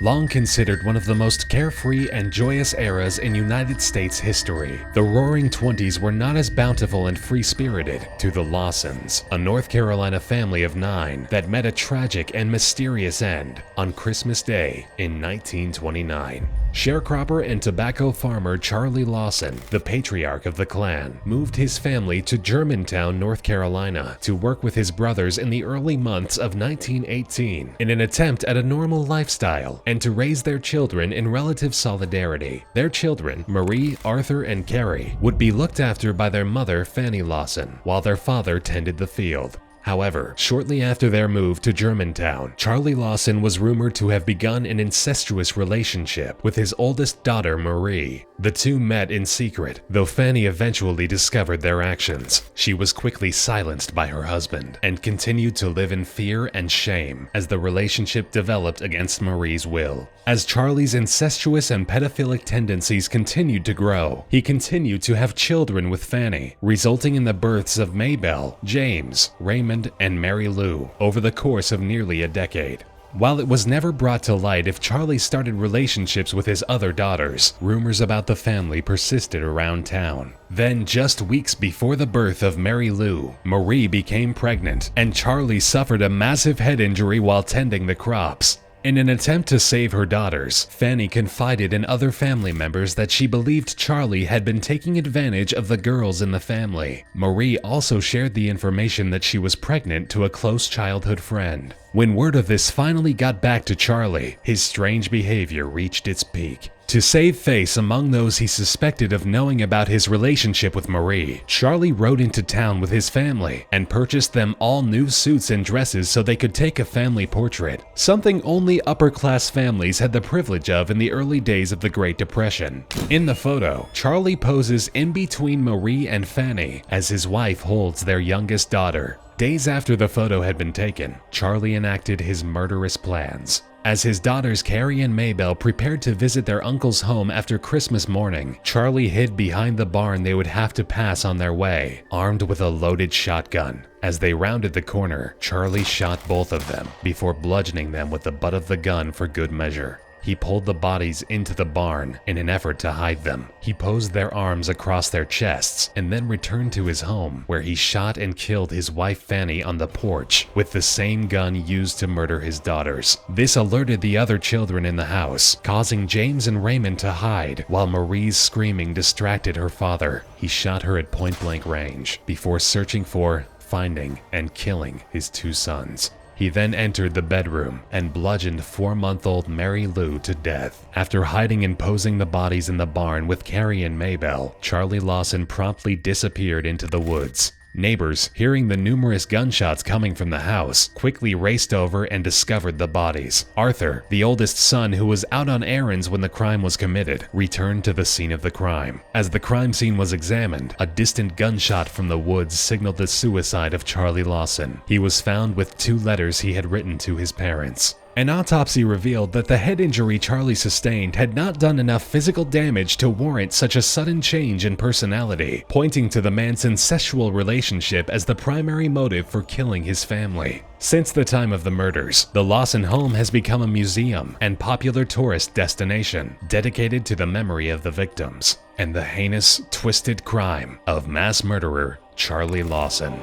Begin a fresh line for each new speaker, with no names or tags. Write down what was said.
long considered one of the most carefree and joyous eras in United States history. The Roaring Twenties were not as bountiful and free-spirited to the Lawsons, a North Carolina family of 9 that met a tragic and mysterious end on Christmas Day in 1929. Sharecropper and tobacco farmer Charlie Lawson, the patriarch of the clan, moved his family to Germantown, North Carolina to work with his brothers in the early months of 1918 in an attempt at a normal lifestyle and to raise their children in relative solidarity. Their children, Marie, Arthur, and Carrie, would be looked after by their mother, Fanny Lawson, while their father tended the field. However, shortly after their move to Germantown, Charlie Lawson was rumored to have begun an incestuous relationship with his oldest daughter, Marie. The two met in secret, though Fanny eventually discovered their actions. She was quickly silenced by her husband and continued to live in fear and shame as the relationship developed against Marie's will. As Charlie's incestuous and pedophilic tendencies continued to grow, he continued to have children with Fanny, resulting in the births of Maybelle, James, Raymond, and Mary Lou over the course of nearly a decade. While it was never brought to light if Charlie started relationships with his other daughters, rumors about the family persisted around town. Then, just weeks before the birth of Mary Lou, Marie became pregnant, and Charlie suffered a massive head injury while tending the crops. In an attempt to save her daughters, Fanny confided in other family members that she believed Charlie had been taking advantage of the girls in the family. Marie also shared the information that she was pregnant to a close childhood friend. When word of this finally got back to Charlie, his strange behavior reached its peak. To save face among those he suspected of knowing about his relationship with Marie, Charlie rode into town with his family and purchased them all new suits and dresses so they could take a family portrait, something only upper-class families had the privilege of in the early days of the Great Depression. In the photo, Charlie poses in between Marie and Fanny as his wife holds their youngest daughter. Days after the photo had been taken, Charlie enacted his murderous plans. As his daughters Carrie and Maybelle prepared to visit their uncle's home after Christmas morning, Charlie hid behind the barn they would have to pass on their way, armed with a loaded shotgun. As they rounded the corner, Charlie shot both of them before bludgeoning them with the butt of the gun for good measure. He pulled the bodies into the barn in an effort to hide them. He posed their arms across their chests and then returned to his home, where he shot and killed his wife Fanny on the porch with the same gun used to murder his daughters. This alerted the other children in the house, causing James and Raymond to hide, while Marie's screaming distracted her father. He shot her at point-blank range before searching for, finding, and killing his 2 sons. He then entered the bedroom and bludgeoned 4-month-old Mary Lou to death. After hiding and posing the bodies in the barn with Carrie and Maybelle, Charlie Lawson promptly disappeared into the woods. Neighbors, hearing the numerous gunshots coming from the house, quickly raced over and discovered the bodies. Arthur, the oldest son who was out on errands when the crime was committed, returned to the scene of the crime. As the crime scene was examined, a distant gunshot from the woods signaled the suicide of Charlie Lawson. He was found with 2 letters he had written to his parents. An autopsy revealed that the head injury Charlie sustained had not done enough physical damage to warrant such a sudden change in personality, pointing to the man's incestual relationship as the primary motive for killing his family. Since the time of the murders, the Lawson home has become a museum and popular tourist destination dedicated to the memory of the victims and the heinous, twisted crime of mass murderer Charlie Lawson.